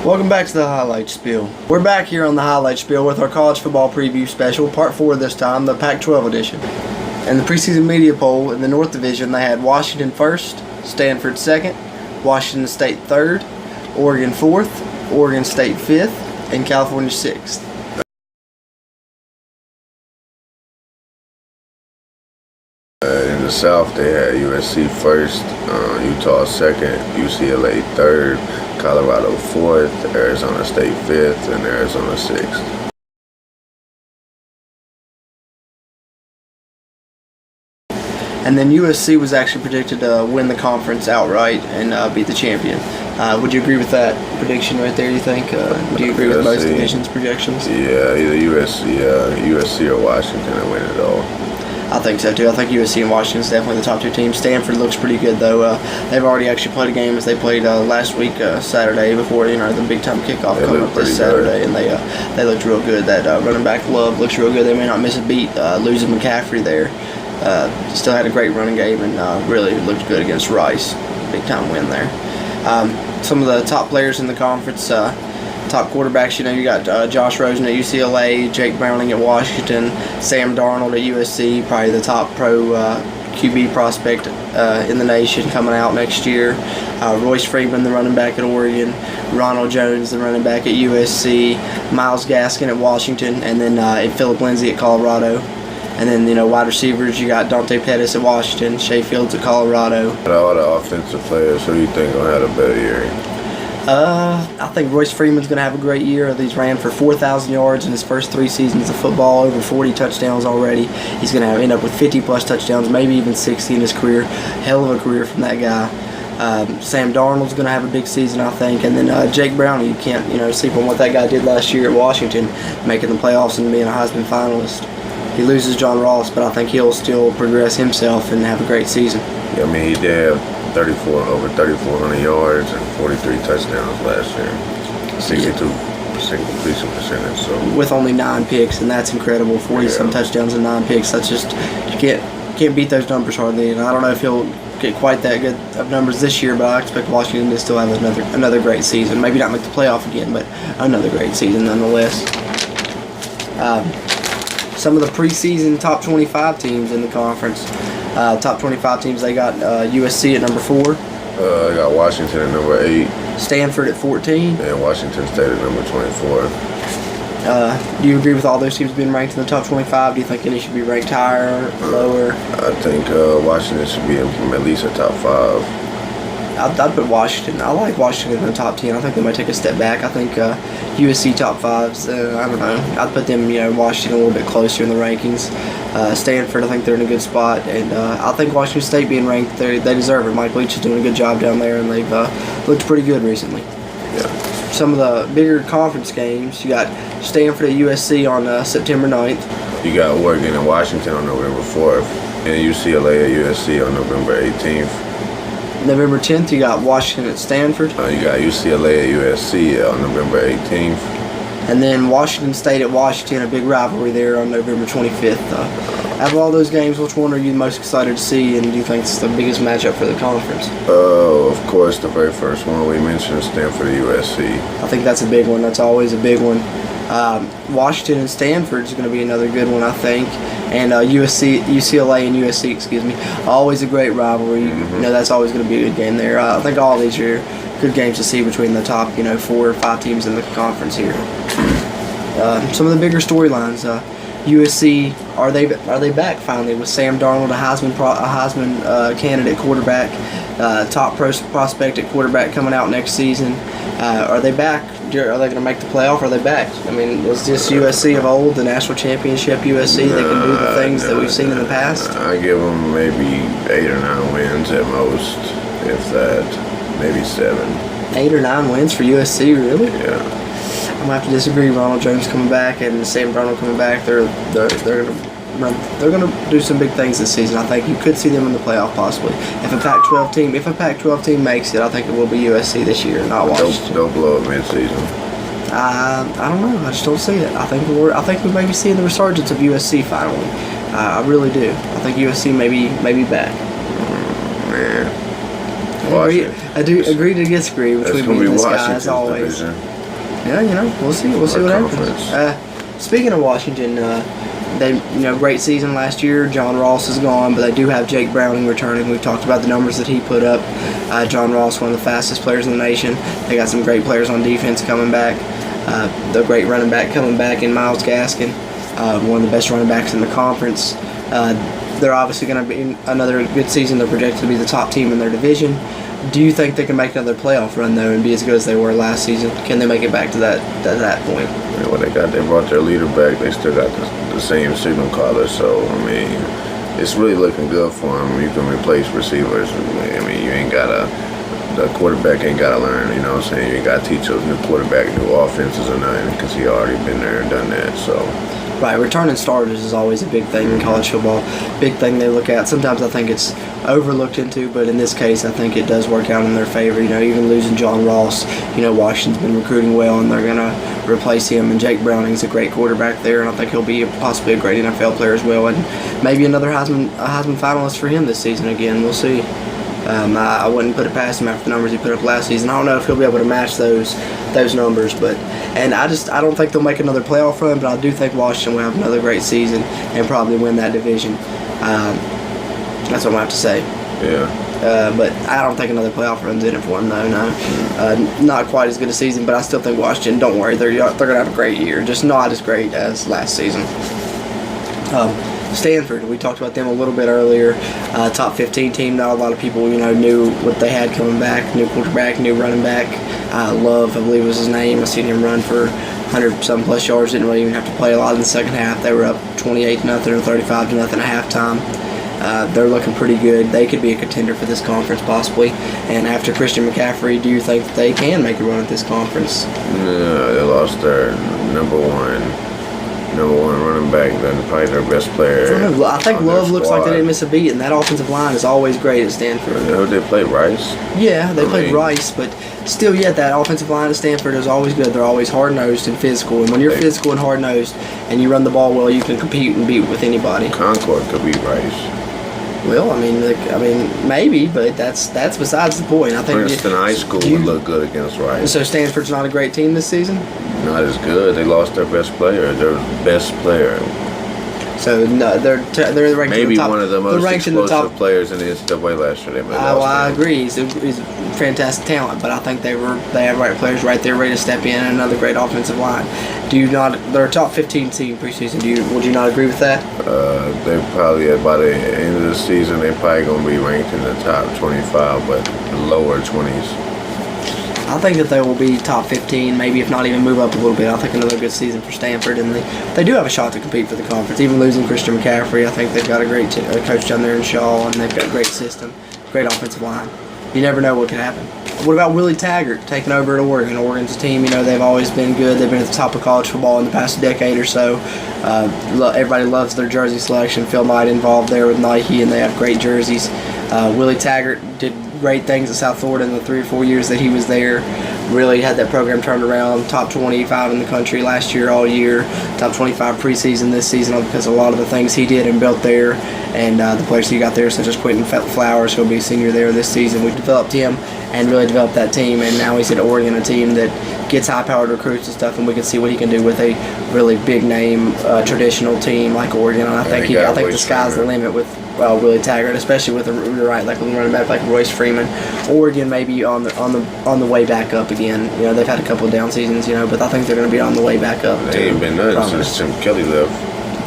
Welcome back to the Highlight Spiel. We're back here on the Highlight Spiel with our college football preview special, part 4 this time, the Pac-12 edition. In the preseason media poll in the North Division, they had Washington first, Stanford second, Washington State third, Oregon fourth, Oregon State fifth, and California sixth. In the South, they had USC first, Utah second, UCLA third, Colorado fourth, Arizona State fifth, and Arizona sixth. And then USC was actually predicted to win the conference outright and beat the champion. Would you agree with that prediction right there, you think? Do you agree with most divisions' projections? Yeah, either USC or Washington will win it all. I think so too. I think USC and Washington is definitely the top two teams. Stanford looks pretty good though. They've already actually played a game as they played last week, Saturday, before the big time kickoff coming up this Saturday, and they looked real good. That running back Love looks real good. They may not miss a beat losing McCaffrey there. Still had a great running game and really looked good against Rice. Big time win there. Some of the top players in the conference. Top quarterbacks, you got Josh Rosen at UCLA, Jake Browning at Washington, Sam Darnold at USC, probably the top pro QB prospect in the nation coming out next year. Royce Freeman, the running back at Oregon, Ronald Jones, the running back at USC, Myles Gaskin at Washington, and then Phillip Lindsay at Colorado. And then, wide receivers, you got Dante Pettis at Washington, Shea Fields at Colorado. All the offensive players, who do you think going to have a better year? I think Royce Freeman's going to have a great year. He's ran for 4,000 yards in his first 3 seasons of football, over 40 touchdowns already. He's going to end up with 50-plus touchdowns, maybe even 60 in his career. Hell of a career from that guy. Sam Darnold's going to have a big season, I think. And then Jake Browning, you can't sleep on what that guy did last year at Washington, making the playoffs and being a Heisman finalist. He loses John Ross, but I think he'll still progress himself and have a great season. Yeah, he did have over 3,400 yards and 43 touchdowns last year. 62% completion percentage. So with only 9 picks, and that's incredible. 40-some touchdowns and 9 picks. That's just, you can't beat those numbers hardly. And I don't know if he'll get quite that good of numbers this year, but I expect Washington to still have another great season. Maybe not make the playoff again, but another great season nonetheless. Some of the preseason top 25 teams in the conference. Top 25 teams, they got USC at number 4. I got Washington at number 8. Stanford at 14. And Washington State at number 24. Do you agree with all those teams being ranked in the top 25? Do you think any should be ranked higher, lower? I think Washington should be in at least a top 5. I'd put Washington. I like Washington in the top 10. I think they might take a step back. I think USC top 5s. I don't know. I'd put them, Washington a little bit closer in the rankings. Stanford, I think they're in a good spot, and I think Washington State being ranked, they deserve it. Mike Leach is doing a good job down there, and they've looked pretty good recently. Yeah. Some of the bigger conference games, you got Stanford at USC on September 9th. You got Oregon and Washington on November 4th, and UCLA at USC on November 18th. November 10th, you got Washington at Stanford. You got UCLA at USC on November 18th. And then Washington State at Washington, a big rivalry there on November 25th. Out of all those games, which one are you most excited to see, and do you think it's the biggest matchup for the conference? Of course, the very first one we mentioned, Stanford at USC. I think that's a big one. That's always a big one. Washington and Stanford is going to be another good one, I think. And UCLA and USC, always a great rivalry. Mm-hmm. That's always going to be a good game there. I think all these are good games to see between the top, 4 or 5 teams in the conference here. Some of the bigger storylines. USC, are they back finally with Sam Darnold, a Heisman candidate quarterback, top prospect at quarterback coming out next season? Are they back? Are they going to make the playoff? Are they back? Is this USC of old, the national championship USC that can do the things that we've seen in the past? I give them maybe 8 or 9 wins at most, if that, maybe 7. 8 or 9 wins for USC, really? Yeah. I'm gonna have to disagree. Ronald Jones coming back and Sam Darnold coming back. They're gonna do some big things this season. I think you could see them in the playoff possibly. If a Pac-12 team makes it, I think it will be USC this year, not Washington. They'll blow up mid-season. I don't know. I just don't see it. I think we may be seeing the resurgence of USC finally. I really do. I think USC may be back. Man. I do agree to disagree between me and this guy as always. Division. Yeah, we'll see. We'll see what happens. Speaking of Washington, they great season last year. John Ross is gone, but they do have Jake Browning returning. We've talked about the numbers that he put up. John Ross, one of the fastest players in the nation. They got some great players on defense coming back. The great running back coming back in Myles Gaskin, one of the best running backs in the conference. They're obviously going to be another good season. They're projected to be the top team in their division. Do you think they can make another playoff run, though, and be as good as they were last season? Can they make it back to that point? Yeah, what they brought their leader back. They still got the same signal caller. So, I mean, it's really looking good for them. You can replace receivers. I mean, you ain't got the quarterback ain't got to learn, you know what I'm saying? You ain't got to teach a new quarterback new offenses or nothing because he already been there and done that, so. Right, returning starters is always a big thing in college football. Big thing they look at. Sometimes I think it's overlooked into, but in this case, I think it does work out in their favor. Even losing John Ross, Washington's been recruiting well, and they're going to replace him. And Jake Browning's a great quarterback there, and I think he'll be possibly a great NFL player as well, and maybe another Heisman finalist for him this season again. We'll see. I wouldn't put it past him after the numbers he put up last season. I don't know if he'll be able to match those numbers, I don't think they'll make another playoff run, but I do think Washington will have another great season and probably win that division. That's what I'm going to have to say. Yeah. But I don't think another playoff run's in it for them, no. Not quite as good a season, but I still think Washington, don't worry, they're going to have a great year, just not as great as last season. Stanford, we talked about them a little bit earlier. Top 15 team. Not a lot of people, knew what they had coming back. New quarterback, new running back. Love, I believe was his name. I seen him run for 100-some plus yards. Didn't really even have to play a lot in the second half. They were up 28-0 or 35-0 at halftime. They're looking pretty good. They could be a contender for this conference possibly. And after Christian McCaffrey, do you think that they can make a run at this conference? No, they lost their number one running back, then probably their best player. I think Love looks like they didn't miss a beat, and that offensive line is always great at Stanford. Who they play, Rice? Yeah, they played Rice, but still, that offensive line at Stanford is always good. They're always hard-nosed and physical, and when you're physical and hard-nosed and you run the ball well, you can compete and beat with anybody. Concord could beat Rice. Well, I mean, maybe, but that's besides the point. I think Princeton High School would look good against Rice. So Stanford's not a great team this season? Not as good. They lost their best player. So no, they're ranked maybe in the top, one of the most explosive players in the NCAA last year. I agree. He's a fantastic talent, but I think they have right players right there ready to step in, and another great offensive line. They're a top 15 team preseason. Would you not agree with that? They probably by the end of the season they're probably gonna be ranked in the top 25, but lower 20s. I think that they will be top 15, maybe if not even move up a little bit. I think another good season for Stanford, and they do have a shot to compete for the conference. Even losing Christian McCaffrey, I think they've got a great coach down there in Shaw, and they've got a great system, great offensive line. You never know what could happen. What about Willie Taggart taking over at Oregon? Oregon's a team, they've always been good. They've been at the top of college football in the past decade or so. Everybody loves their jersey selection. Phil Knight involved there with Nike, and they have great jerseys. Willie Taggart did great things at South Florida in the 3 or 4 years that he was there. Really had that program turned around. Top 25 in the country last year, all year. Top 25 preseason this season because of a lot of the things he did and built there. And the players he got there, such as Quentin Flowers, who'll be a senior there this season. We developed him and really developed that team. And now he's at Oregon, a team that gets high-powered recruits and stuff, and we can see what he can do with a really big-name traditional team like Oregon. And I think the sky's the limit with Willie Taggart, especially with a running back like Royce Freeman. Oregon may be on the way back up again. They've had a couple of down seasons, but I think they're going to be on the way back up. They ain't been nothing since Chip Kelly left.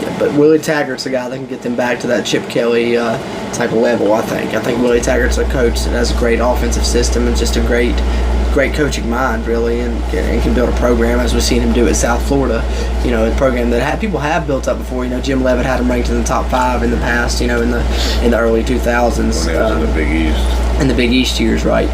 Yeah, but Willie Taggart's a guy that can get them back to that Chip Kelly type of level. I think Willie Taggart's a coach that has a great offensive system and just a great coaching mind, really, and can build a program, as we've seen him do at South Florida. A program that people have built up before. Jim Levitt had him ranked in the top 5 in the past. In the early 2000s. When they was in the Big East. In the Big East years, right?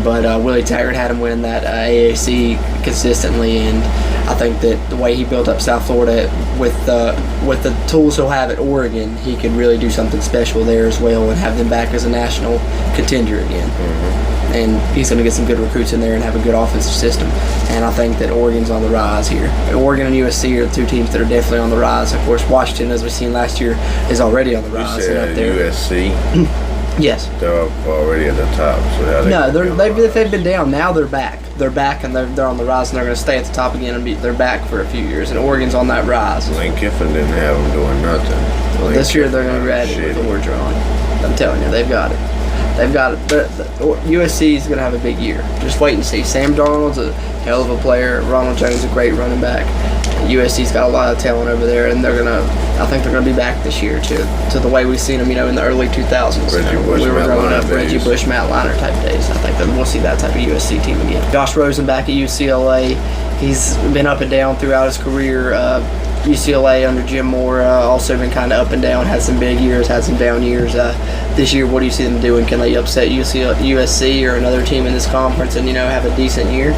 But Willie Taggart had him winning that AAC consistently, and I think that the way he built up South Florida with the tools he'll have at Oregon, he could really do something special there as well and have them back as a national contender again. Mm-hmm. And he's going to get some good recruits in there and have a good offensive system. And I think that Oregon's on the rise here. Oregon and USC are the 2 teams that are definitely on the rise. Of course, Washington, as we've seen last year, is already on the rise. You said USC? Yes. They're up already at the top. So they've been down. Now they're back. They're back, and they're on the rise, and they're going to stay at the top again, and they're back for a few years. And Oregon's on that rise. Lane Kiffin didn't have them doing nothing. Well, this year they're going to grab it with Orgeron. I'm telling you, they've got it. They've got it. USC is going to have a big year. Just wait and see. Sam Darnold's a hell of a player. Ronald Jones is a great running back. USC's got a lot of talent over there, and I think they're gonna be back this year to the way we've seen them, in the early 2000s. We were growing up, Reggie Bush, Matt Leinart type days. I think that we'll see that type of USC team again. Josh Rosen back at UCLA. He's been up and down throughout his career. UCLA under Jim Moore also been kind of up and down. Had some big years, had some down years. This year, what do you see them doing? Can they upset USC or another team in this conference and have a decent year?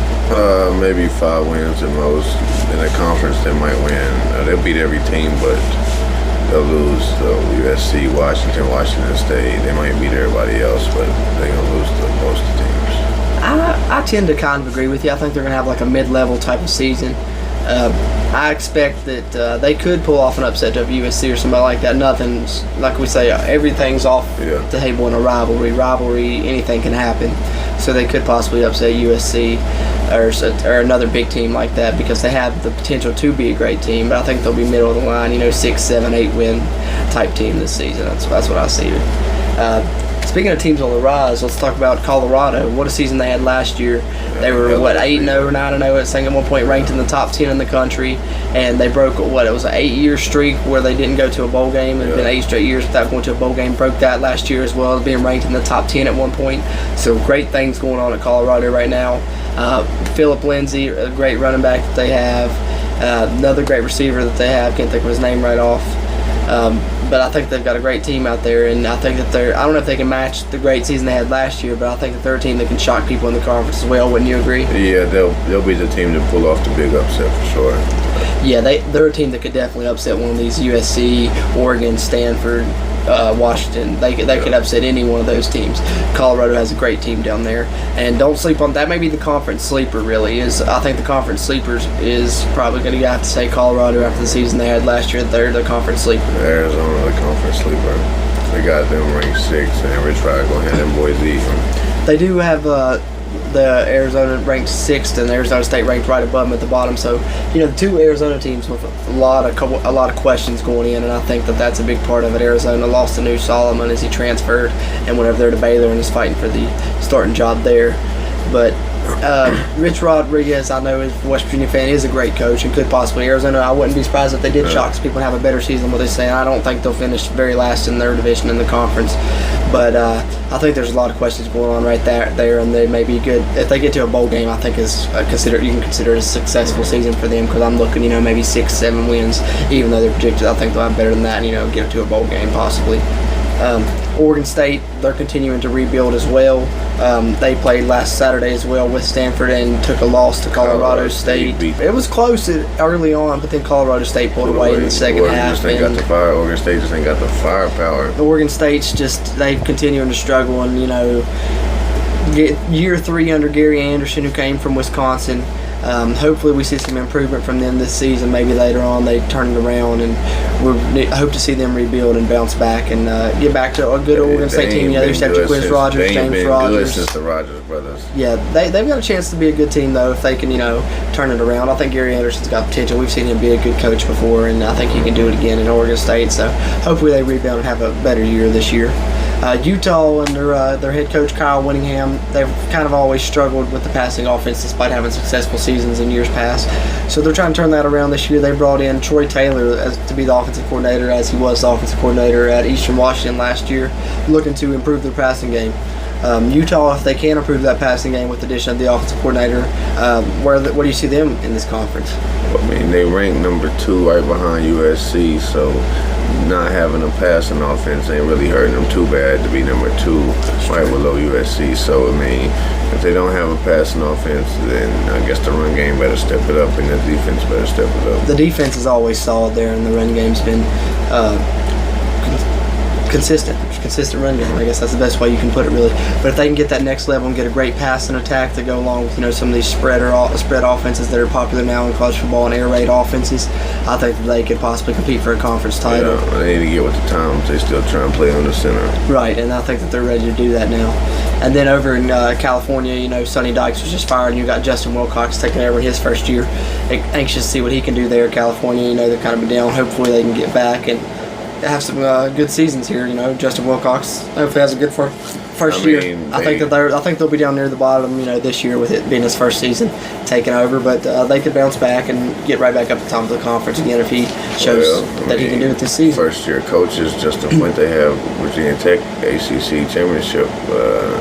Maybe 5 wins at most. In a conference, they might win. They'll beat every team, but they'll lose to USC, Washington State. They might beat everybody else, but they're gonna lose to most teams. I tend to kind of agree with you. I think they're gonna have like a mid-level type of season. I expect that they could pull off an upset of USC or somebody like that. Nothing's, like we say, everything's off the table in a rivalry. Anything can happen. So they could possibly upset USC or another big team like that because they have the potential to be a great team. But I think they'll be middle of the line, 6, 7, 8 win type team this season. That's what I see. Speaking of teams on the rise, let's talk about Colorado. What a season they had last year. They were, 8-0 or 9-0 at saying at one point, ranked in the top 10 in the country. And they broke, it was an 8-year streak where they didn't go to a bowl game. It's been 8 straight years without going to a bowl game. Broke that last year as well, being ranked in the top 10 at one point. So great things going on at Colorado right now. Phillip Lindsay, a great running back that they have. Another great receiver that they have. Can't think of his name right off. But I think they've got a great team out there, and I think that I don't know if they can match the great season they had last year, but I think that they're a team that can shock people in the conference as well. Wouldn't you agree? Yeah, they'll be the team to pull off the big upset for sure. Yeah, they're a team that could definitely upset one of these USC, Oregon, Stanford, Washington. They could upset any one of those teams. Colorado has a great team down there, and don't sleep on that. May be the conference sleeper. Really is. I think the conference sleepers is probably going to have to say Colorado after the season they had last year. They're the conference sleeper. Arizona, the conference sleeper. They got them ranked 6th, and we're trying to go ahead and Boise. They do have the Arizona ranked 6th and Arizona State ranked right above them at the bottom. So, the two Arizona teams with a lot of questions going in, and I think that that's a big part of it. Arizona lost to New Solomon as he transferred, and whenever they're to Baylor and is fighting for the starting job there. But Rich Rodriguez, I know, is a West Virginia fan, is a great coach and could possibly Arizona. I wouldn't be surprised if they did shock people and have a better season than what they say. I don't think they'll finish very last in their division in the conference, but I think there's a lot of questions going on right there, and they may be good if they get to a bowl game. I think you can consider it a successful season for them because I'm looking, maybe 6, 7 wins, even though they're projected. I think they'll have better than that, and get to a bowl game possibly. Oregon State, they're continuing to rebuild as well. They played last Saturday as well with Stanford and took a loss to Colorado State. It was close early on, but then Colorado State pulled away in the second half. Oregon State just ain't got the firepower. Oregon State's they're continuing to struggle, and get year 3 under Gary Anderson, who came from Wisconsin. Hopefully we see some improvement from them this season. Maybe later on they turn it around, and we hope to see them rebuild and bounce back and get back to a good Oregon State team. They used to have Jaquiz Rogers, James Rogers. Since the Rogers brothers. Yeah, they've got a chance to be a good team though if they can turn it around. I think Gary Anderson's got potential. We've seen him be a good coach before, and I think he can do it again in Oregon State. So hopefully they rebound and have a better year this year. Utah under their head coach Kyle Whittingham, they've kind of always struggled with the passing offense despite having successful seasons in years past. So they're trying to turn that around this year. They brought in Troy Taylor to be the offensive coordinator, as he was the offensive coordinator at Eastern Washington last year, looking to improve their passing game. Utah, if they can improve that passing game with the addition of the offensive coordinator, where do you see them in this conference? They rank number 2 right behind USC, so not having a passing offense ain't really hurting them too bad to be number 2 right below USC. So, if they don't have a passing offense, then I guess the run game better step it up, and the defense better step it up. The defense is always solid there, and the run game's been consistent. consistent run game. I guess that's the best way you can put it, really. But if they can get that next level and get a great passing attack to go along with some of these spread offenses that are popular now in college football and air raid offenses, I think that they could possibly compete for a conference title. Yeah, they need to get with the times. They still trying to play on the center. Right, and I think that they're ready to do that now. And then over in California, Sonny Dykes was just fired, and you got Justin Wilcox taking over in his first year. Anxious to see what he can do there. California, they've kind of been down. Hopefully they can get back and have some good seasons here. Justin Wilcox hopefully has a good first year. I think they'll be down near the bottom, this year with it being his first season taking over. But they could bounce back and get right back up at the top of the conference again if he shows that he can do it this season. First year coaches, Justin Fuente, have Virginia Tech ACC championship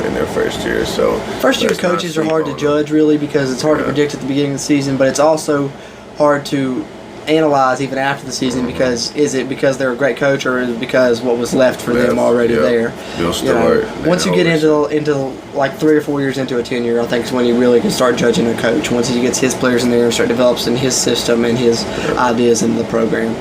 in their first year. So first year coaches are hard to judge, really, because it's hard to predict at the beginning of the season, but it's also hard to analyze even after the season, because is it because they're a great coach, or is it because what was left for them already there? Bill Stewart. Once you get into like 3 or 4 years into a tenure, I think is when you really can start judging a coach. Once he gets his players in there and start developing his system and his ideas into the program.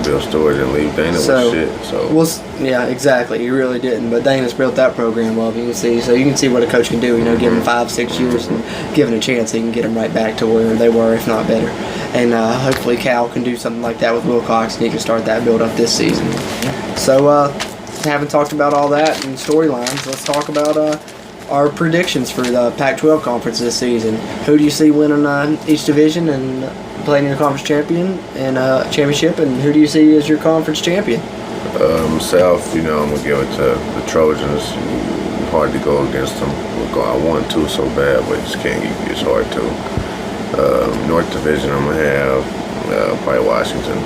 Bill Stewart didn't leave Dana with shit. So yeah, exactly. He really didn't. But Dana's built that program up. You can see. So you can see what a coach can do. Give him 5-6 years and give him a chance, he can get them right back to where they were, if not better. And hopefully Cal can do something like that with Wilcox, and he can start that build up this season. So having talked about all that and storylines, let's talk about our predictions for the Pac-12 conference this season. Who do you see winning each division and playing in the conference championship, and who do you see as your conference champion? South, I'm gonna give it to the Trojans. Hard to go against them. I want to so bad, but just can't. It's hard to. North Division, I'm gonna have probably Washington,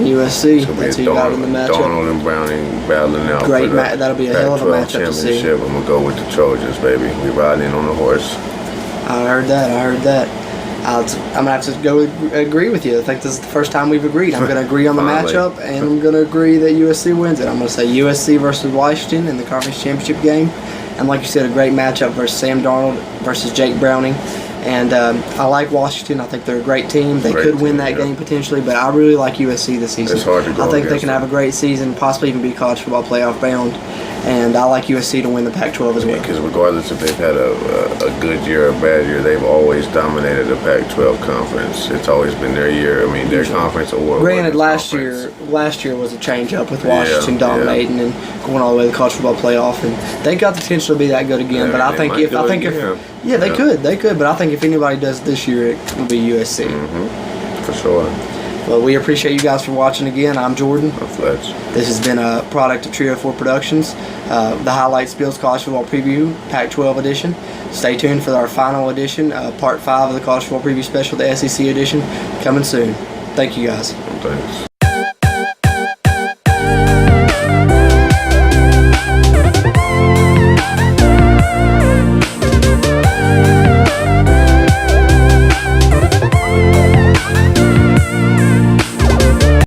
USC. That's who you got in the matchup. Donald and Browning battling out. Great match. That'll be a hell of a matchup to see. I'm gonna go with the Trojans, baby. We riding in on the horse. I heard that. I'm gonna have to go agree with you. I think this is the first time we've agreed. I'm gonna agree on the matchup, and I'm gonna agree that USC wins it. I'm gonna say USC versus Washington in the conference championship game, and like you said, a great matchup versus Sam Darnold versus Jake Browning. And I like Washington. I think they're a great team. They could win that game potentially, but I really like USC this season. It's hard to go I think they can have a great season, possibly even be college football playoff bound. And I like USC to win the Pac-12 as well. Because regardless if they've had a good year or a bad year, they've always dominated the Pac-12 conference. It's always been their year. I mean, their conference award. Granted, last year was a change-up with Washington dominating and going all the way to the college football playoff, and they got the potential to be that good again. But I think if they could. But I think if anybody does this year, it will be USC. For sure. Well, we appreciate you guys for watching again. I'm Jordan. I'm Fletch. This has been a product of Trio 4 Productions, the Highlight Spiel College Football Preview, Pac-12 edition. Stay tuned for our final edition, Part 5 of the College Football Preview Special, the SEC edition, coming soon. Thank you, guys. Thanks.